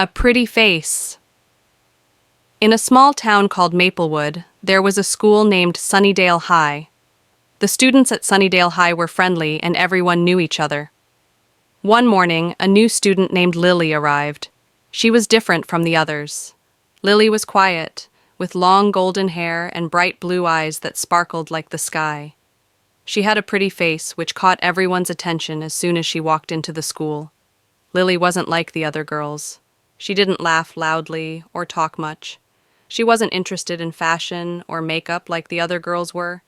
A pretty face. In a small town called Maplewood, there was a school named Sunnydale High. The students at Sunnydale High were friendly and everyone knew each other. One morning, a new student named Lily arrived. She was different from the others. Lily was quiet, with long golden hair and bright blue eyes that sparkled like the sky. She had a pretty face which caught everyone's attention as soon as she walked into the school. Lily wasn't like the other girls. She didn't laugh loudly or talk much. She wasn't interested in fashion or makeup like the other girls were.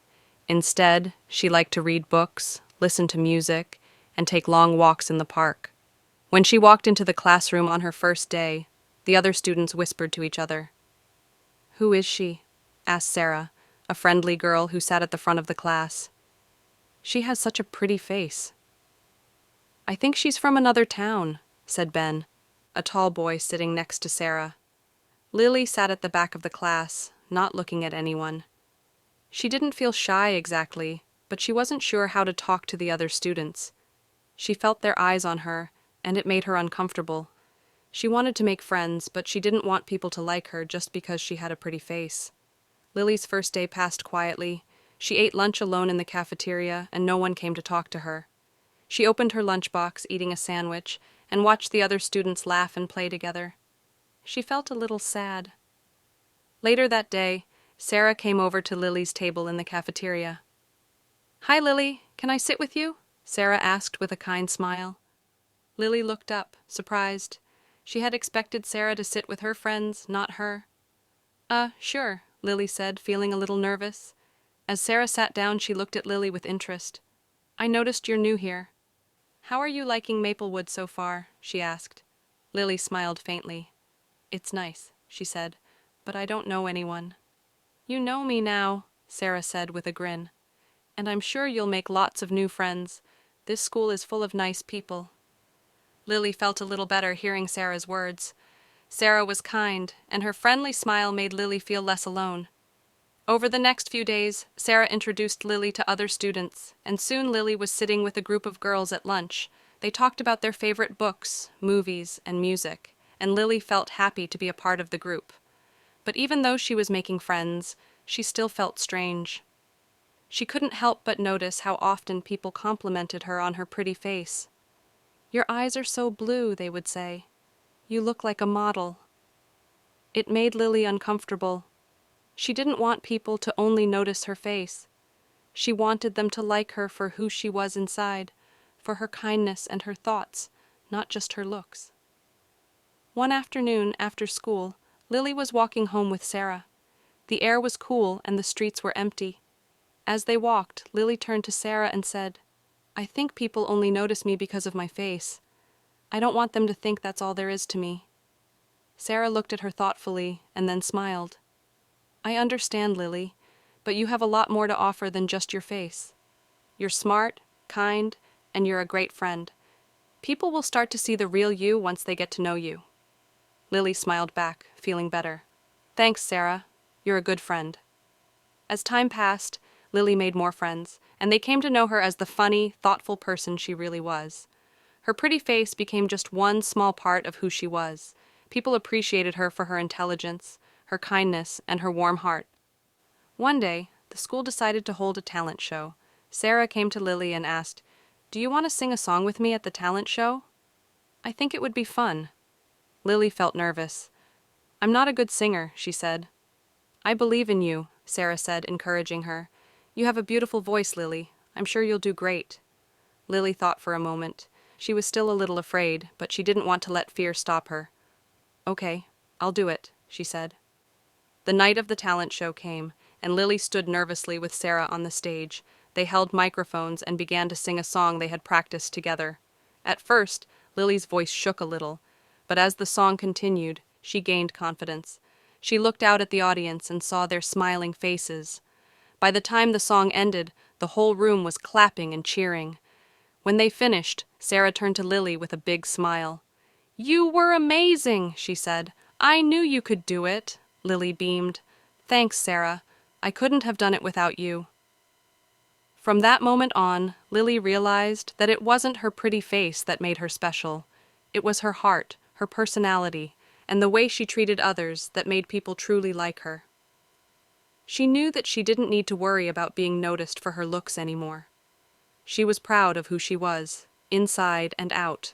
Instead, she liked to read books, listen to music, and take long walks in the park. When she walked into the classroom on her first day, the other students whispered to each other. "Who is she?" asked Sarah, a friendly girl who sat at the front of the class. "She has such a pretty face." "I think she's from another town," said Ben, a tall boy sitting next to Sarah. Lily sat at the back of the class, not looking at anyone. She didn't feel shy exactly, but she wasn't sure how to talk to the other students. She felt their eyes on her, and it made her uncomfortable. She wanted to make friends, but she didn't want people to like her just because she had a pretty face. Lily's first day passed quietly. She ate lunch alone in the cafeteria, and no one came to talk to her. She opened her lunchbox, eating a sandwich, and watched the other students laugh and play together. She felt a little sad. Later that day, Sarah came over to Lily's table in the cafeteria. "Hi, Lily. Can I sit with you?" Sarah asked with a kind smile. Lily looked up, surprised. She had expected Sarah to sit with her friends, not her. Sure," Lily said, feeling a little nervous. As Sarah sat down, she looked at Lily with interest. "I noticed you're new here. How are you liking Maplewood so far?" she asked. Lily smiled faintly. "It's nice," she said, "but I don't know anyone." "You know me now," Sarah said with a grin. "And I'm sure you'll make lots of new friends. This school is full of nice people." Lily felt a little better hearing Sarah's words. Sarah was kind, and her friendly smile made Lily feel less alone. Over the next few days, Sarah introduced Lily to other students, and soon Lily was sitting with a group of girls at lunch. They talked about their favorite books, movies, and music, and Lily felt happy to be a part of the group. But even though she was making friends, she still felt strange. She couldn't help but notice how often people complimented her on her pretty face. "Your eyes are so blue," they would say. "You look like a model." It made Lily uncomfortable. She didn't want people to only notice her face. She wanted them to like her for who she was inside, for her kindness and her thoughts, not just her looks. One afternoon after school, Lily was walking home with Sarah. The air was cool and the streets were empty. As they walked, Lily turned to Sarah and said, "I think people only notice me because of my face. I don't want them to think that's all there is to me." Sarah looked at her thoughtfully and then smiled. "I understand, Lily, but you have a lot more to offer than just your face. You're smart, kind, and you're a great friend. People will start to see the real you once they get to know you." Lily smiled back, feeling better. "Thanks, Sarah. You're a good friend." As time passed, Lily made more friends, and they came to know her as the funny, thoughtful person she really was. Her pretty face became just one small part of who she was. People appreciated her for her intelligence, her kindness, and her warm heart. One day, the school decided to hold a talent show. Sarah came to Lily and asked, "Do you want to sing a song with me at the talent show?" "I think it would be fun." Lily felt nervous. "I'm not a good singer," she said. "I believe in you," Sarah said, encouraging her. "You have a beautiful voice, Lily. I'm sure you'll do great." Lily thought for a moment. She was still a little afraid, but she didn't want to let fear stop her. "Okay, I'll do it," she said. The night of the talent show came, and Lily stood nervously with Sarah on the stage. They held microphones and began to sing a song they had practiced together. At first, Lily's voice shook a little, but as the song continued, she gained confidence. She looked out at the audience and saw their smiling faces. By the time the song ended, the whole room was clapping and cheering. When they finished, Sarah turned to Lily with a big smile. "You were amazing," she said. "I knew you could do it." Lily beamed. "Thanks, Sarah. I couldn't have done it without you." From that moment on, Lily realized that it wasn't her pretty face that made her special. It was her heart, her personality, and the way she treated others that made people truly like her. She knew that she didn't need to worry about being noticed for her looks anymore. She was proud of who she was, inside and out.